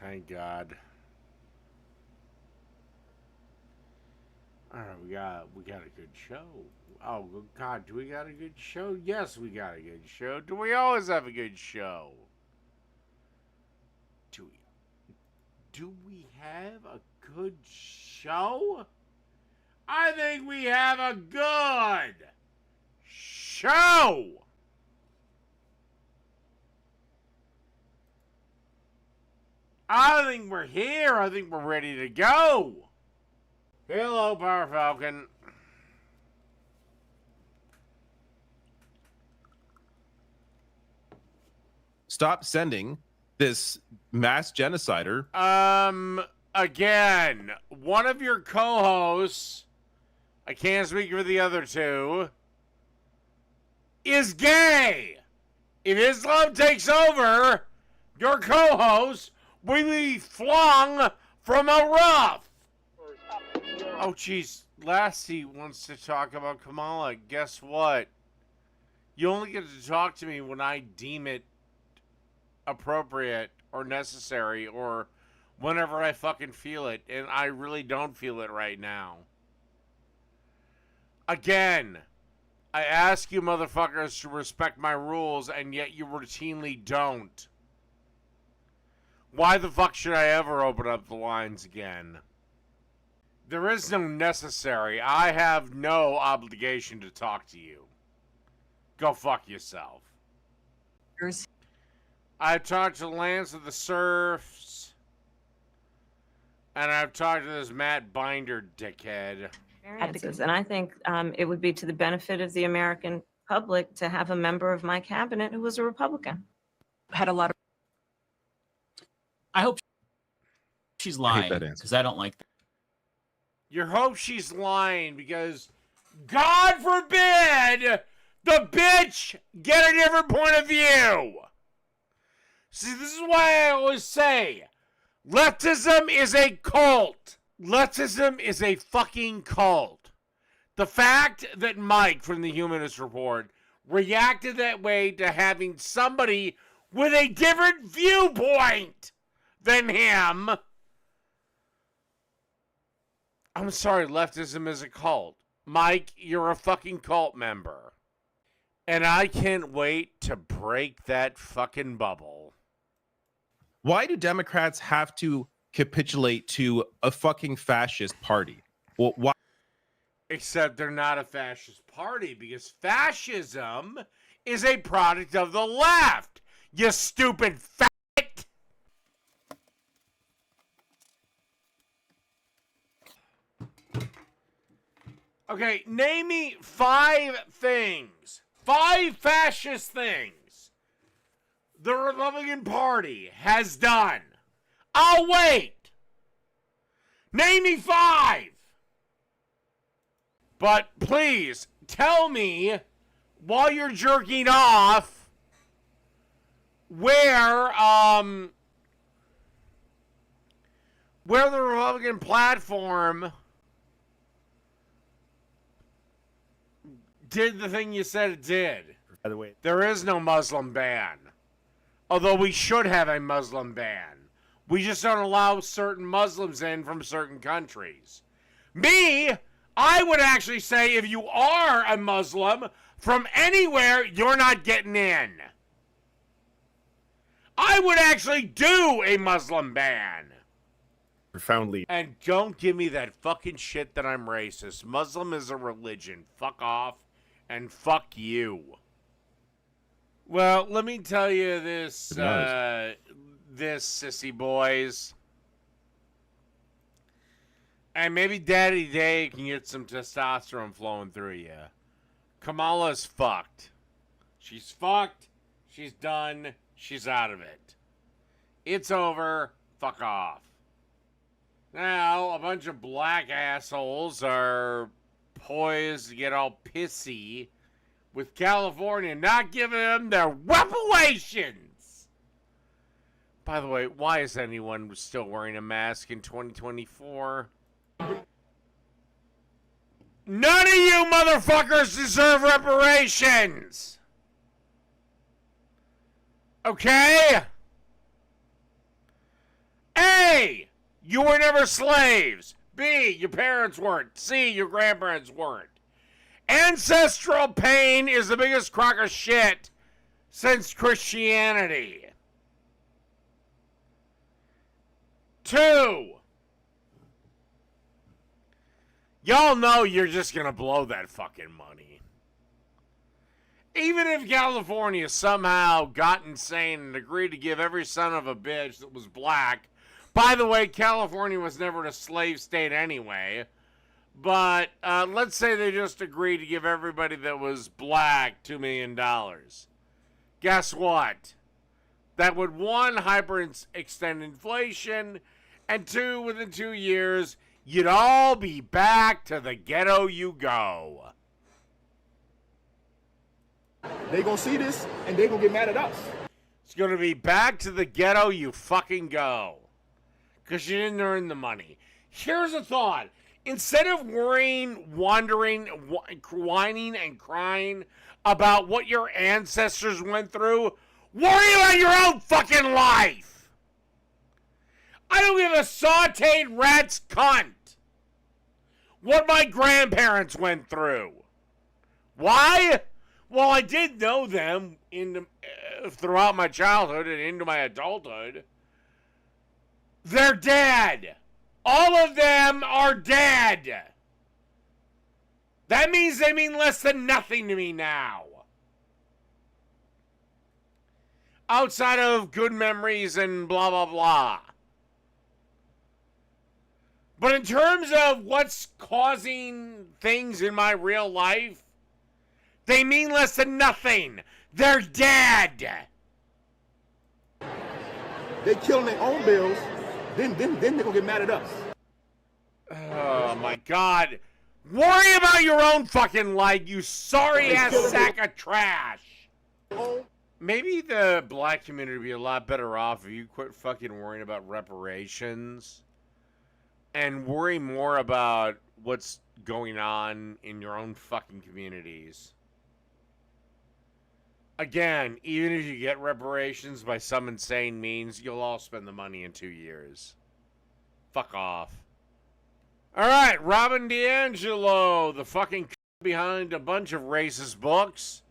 Thank God. All right, we got a good show. Oh God, do we got a good show? Yes, we got a good show. Do we always have a good show? Do we? Do we have a good show? I think we have a good show. I think we're here. I think we're ready to go. Hello, Power Falcon. Stop sending this mass genocider. Again, one of your co-hosts, I can't speak for the other two, is gay. If Islam takes over, your co-host will be flung from a roof. Oh, jeez. Lassie wants to talk about Kamala. Guess what? You only get to talk to me when I deem it appropriate or necessary or whenever I fucking feel it. And I really don't feel it right now. Again, I ask you motherfuckers to respect my rules, and yet you routinely don't. Why the fuck should I ever open up the lines again? There is no necessary. I have no obligation to talk to you. Go fuck yourself. I've talked to Lance of the Serfs, and I've talked to this Matt Binder dickhead. And I think it would be to the benefit of the American public to have a member of my cabinet who was a Republican. Had a lot of. I hope she's lying that answer. because I don't like that. You hope she's lying because, God forbid, the bitch get a different point of view. See, this is why I always say, leftism is a cult. Leftism is a fucking cult. The fact that Mike from the Humanist Report reacted that way to having somebody with a different viewpoint than him. I'm sorry, leftism is a cult. Mike, you're a fucking cult member. And I can't wait to break that fucking bubble. Why do Democrats have to capitulate to a fucking fascist party? Well, why? Except they're not a fascist party because fascism is a product of the left. You stupid fat. Okay, name me 5 things. 5 fascist things the Republican Party has done. I'll wait. Name me 5. But please, tell me, while you're jerking off, where the Republican platform did the thing you said it did. By the way, There is no Muslim ban. Although we should have a Muslim ban. We just don't allow certain Muslims in from certain countries. Me, I would actually say if you are a Muslim from anywhere, you're not getting in. I would actually do a Muslim ban. profoundly. And don't give me that fucking shit that I'm racist. Muslim is a religion. Fuck off and fuck you. Well, let me tell you this, this sissy boys. And maybe Daddy Day can get some testosterone flowing through you. Kamala's fucked. She's fucked. She's done. She's out of it. It's over. Fuck off. Now, a bunch of black assholes are poised to get all pissy with California not giving them their reparations. By the way, why is anyone still wearing a mask in 2024? None of you motherfuckers deserve reparations! Okay? A, you were never slaves. B, your parents weren't. C, your grandparents weren't. Ancestral pain is the biggest crock of shit since Christianity. 2, y'all know you're just gonna blow that fucking money. Even if California somehow got insane and agreed to give every son of a bitch that was black, by the way, California was never a slave state anyway, but let's say they just agreed to give everybody that was black $2 million. Guess what? That would, 1, extend inflation, and 2, within 2 years, you'd all be back to the ghetto you go. They gonna see this and they gonna get mad at us. It's going to be back to the ghetto you fucking go. Because you didn't earn the money. Here's a thought. Instead of worrying, wondering, whining, and crying about what your ancestors went through, worry about your own fucking life. I don't give a sauteed rat's cunt what my grandparents went through. Why? Well, I did know them throughout my childhood and into my adulthood. They're dead. All of them are dead. That means they mean less than nothing to me now. Outside of good memories and blah, blah, blah. But in terms of what's causing things in my real life, they mean less than nothing. They're dead. They killing their own bills, then they're gonna get mad at us. Oh my God. Worry about your own fucking life, you sorry ass sack of trash. Maybe the black community would be a lot better off if you quit fucking worrying about reparations and worry more about what's going on in your own fucking communities. Again, even if you get reparations by some insane means, you'll all spend the money in 2 years. Fuck off. Alright, Robin DiAngelo, the fucking behind a bunch of racist books,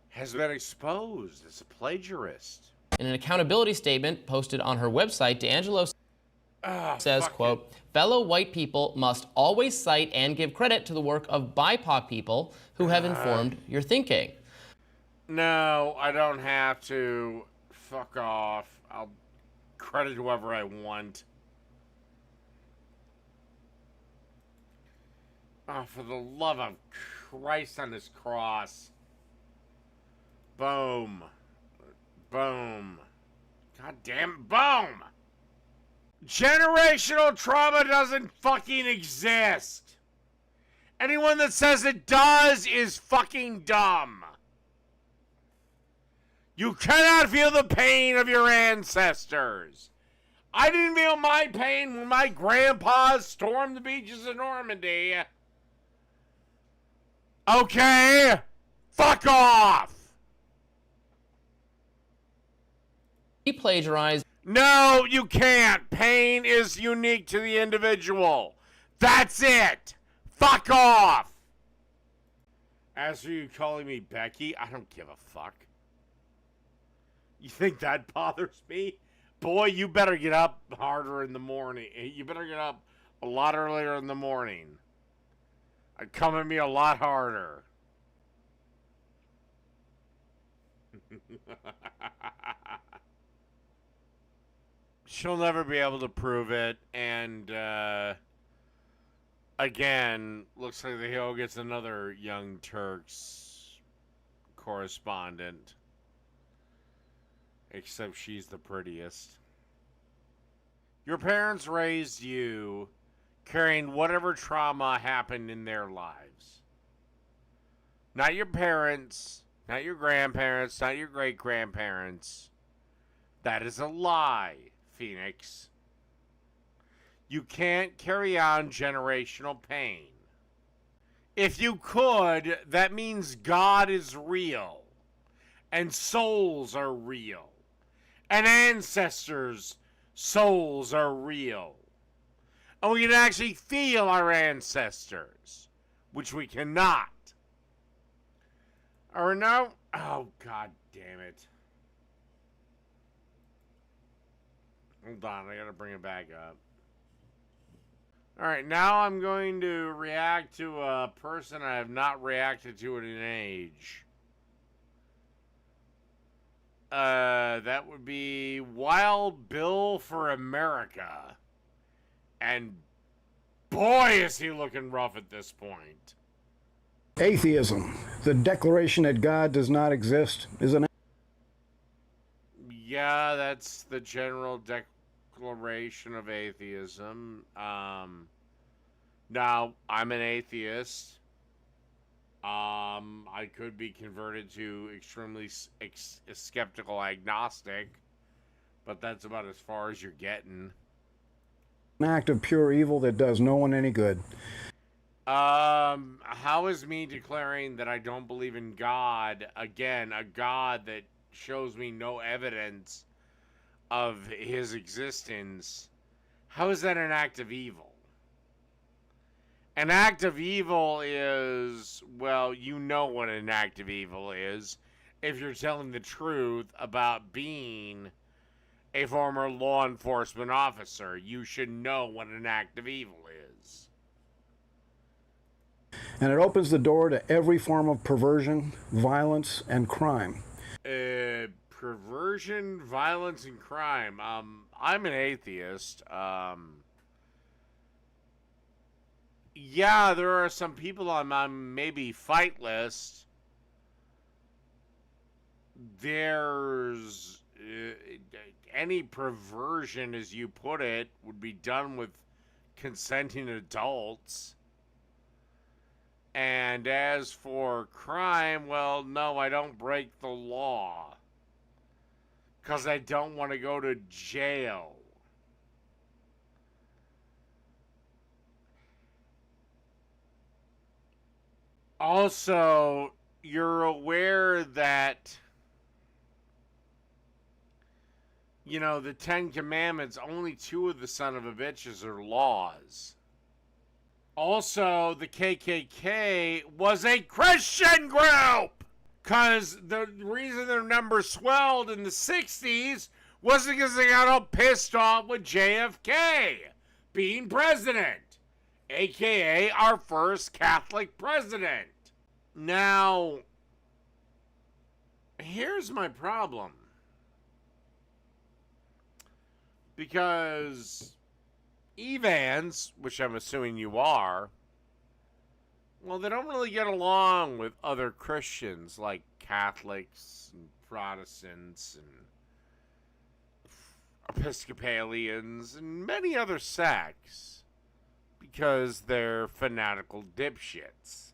has been exposed as a plagiarist. In an accountability statement posted on her website, DiAngelo says, quote, fellow white people must always cite and give credit to the work of BIPOC people who have informed your thinking. No, I don't have to. Fuck off. I'll credit whoever I want. Oh, for the love of Christ on this cross. Boom. Boom. God damn, boom! Generational trauma doesn't fucking exist. Anyone that says it does is fucking dumb. You cannot feel the pain of your ancestors. I didn't feel my pain when my grandpas stormed the beaches of Normandy. Okay? Fuck off! He plagiarized. No, you can't. Pain is unique to the individual. That's it. Fuck off. As for you calling me Becky, I don't give a fuck. You think that bothers me? Boy, you better get up harder in the morning. You better get up a lot earlier in the morning. I'd come at me a lot harder. She'll never be able to prove it, and again, looks like the Hill gets another Young Turks correspondent. Except she's the prettiest. Your parents raised you carrying whatever trauma happened in their lives. Not your parents, not your grandparents, not your great-grandparents. That is a lie, Phoenix. You can't carry on generational pain. If you could, that means God is real, and souls are real, and ancestors souls are real. And we can actually feel our ancestors, which we cannot. Or no? Oh, god damn it. Hold on, I gotta bring it back up. Alright, now I'm going to react to a person I have not reacted to in an age. That would be Wild Bill for America. And boy, is he looking rough at this point. Atheism, the declaration that God does not exist, is an Yeah, that's the general declaration of atheism. Now, I'm an atheist. I could be converted to extremely skeptical agnostic, but that's about as far as you're getting. act of pure evil that does no one any good. How is me declaring that I don't believe in God, again, a God that shows me no evidence of his existence, how is that an act of evil? An act of evil is, well, you know what an act of evil is if you're telling the truth about being a former law enforcement officer. You should know what an act of evil is. And it opens the door to every form of perversion, violence, and crime. Perversion, violence, and crime. I'm an atheist. Yeah, there are some people on my maybe fight list. There's any perversion, as you put it, would be done with consenting adults. And as for crime, well, no, I don't break the law. 'Cause I don't want to go to jail. Also, you're aware that, you know, the Ten Commandments, only two of the son of a bitches are laws. Also, the KKK was a Christian group! Because the reason their numbers swelled in the 60s was because they got all pissed off with JFK being president, aka our first Catholic president. Now, here's my problem. Because Evans, which I'm assuming you are, well, they don't really get along with other Christians like Catholics and Protestants and Episcopalians and many other sects because they're fanatical dipshits.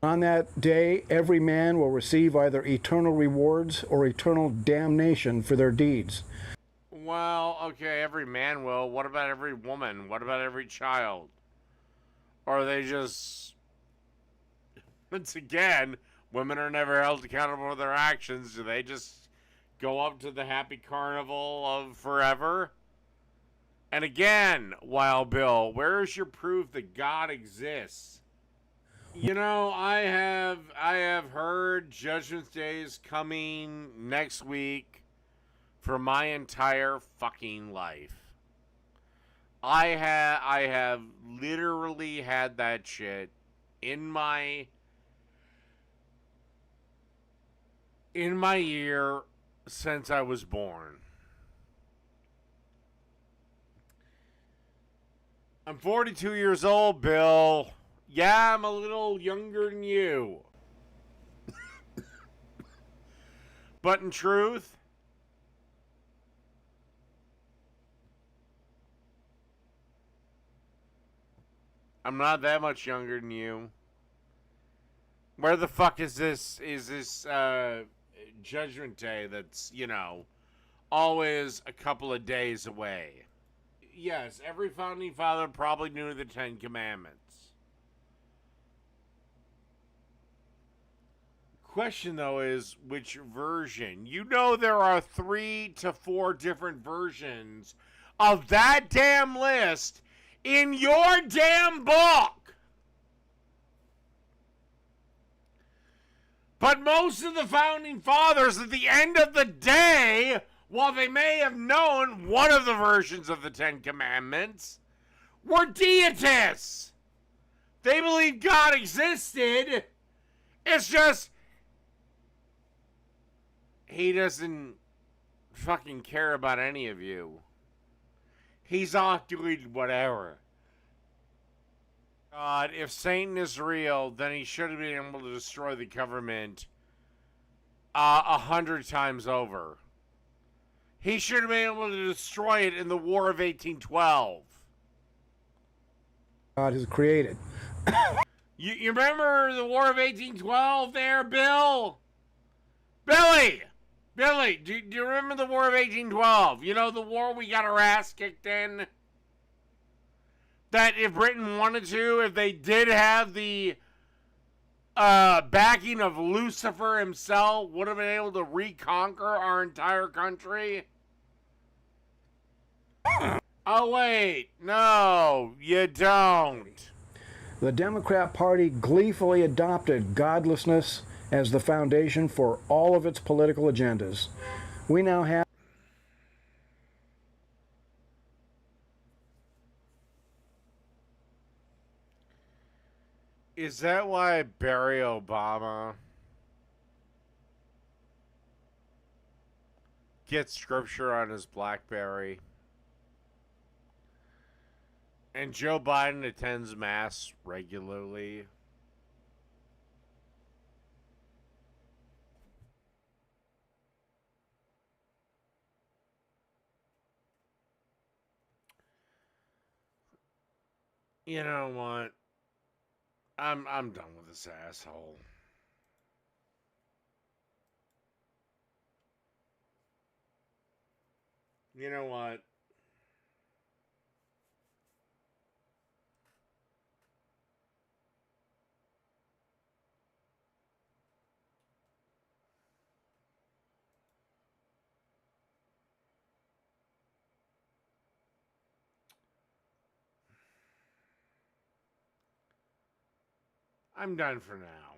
On that day, every man will receive either eternal rewards or eternal damnation for their deeds. Well, okay, every man will. What about every woman? What about every child? Or are they just... Once again, women are never held accountable for their actions. Do they just go up to the happy carnival of forever? And again, Wild Bill, where is your proof that God exists? You know, I have heard Judgment Day is coming next week for my entire fucking life. I have literally had that shit in my ear since I was born. I'm 42 years old, Bill. Yeah, I'm a little younger than you. But in truth, I'm not that much younger than you. Where the fuck is this Judgment Day that's, you know, always a couple of days away? Yes, every founding father probably knew the Ten Commandments. Question though is which version? You know there are 3 to 4 different versions of that damn list in your damn book. But most of the founding fathers at the end of the day, while they may have known one of the versions of the 10 Commandments, were deists. They believed God existed. It's just he doesn't fucking care about any of you. He's all doing whatever. God, if Satan is real, then he should have been able to destroy the government 100 times over. He should have been able to destroy it in the War of 1812. God has created. You remember the War of 1812 there, Bill? Billy, do you remember the War of 1812? You know, the war we got our ass kicked in? That if Britain wanted to, if they did have the backing of Lucifer himself, would have been able to reconquer our entire country? Oh, wait. No, you don't. The Democrat Party gleefully adopted godlessness as the foundation for all of its political agendas. We now have Is that why I bury Obama? Get scripture on his BlackBerry. And Joe Biden attends Mass regularly. You know what? I'm done with this asshole. You know what? I'm done for now.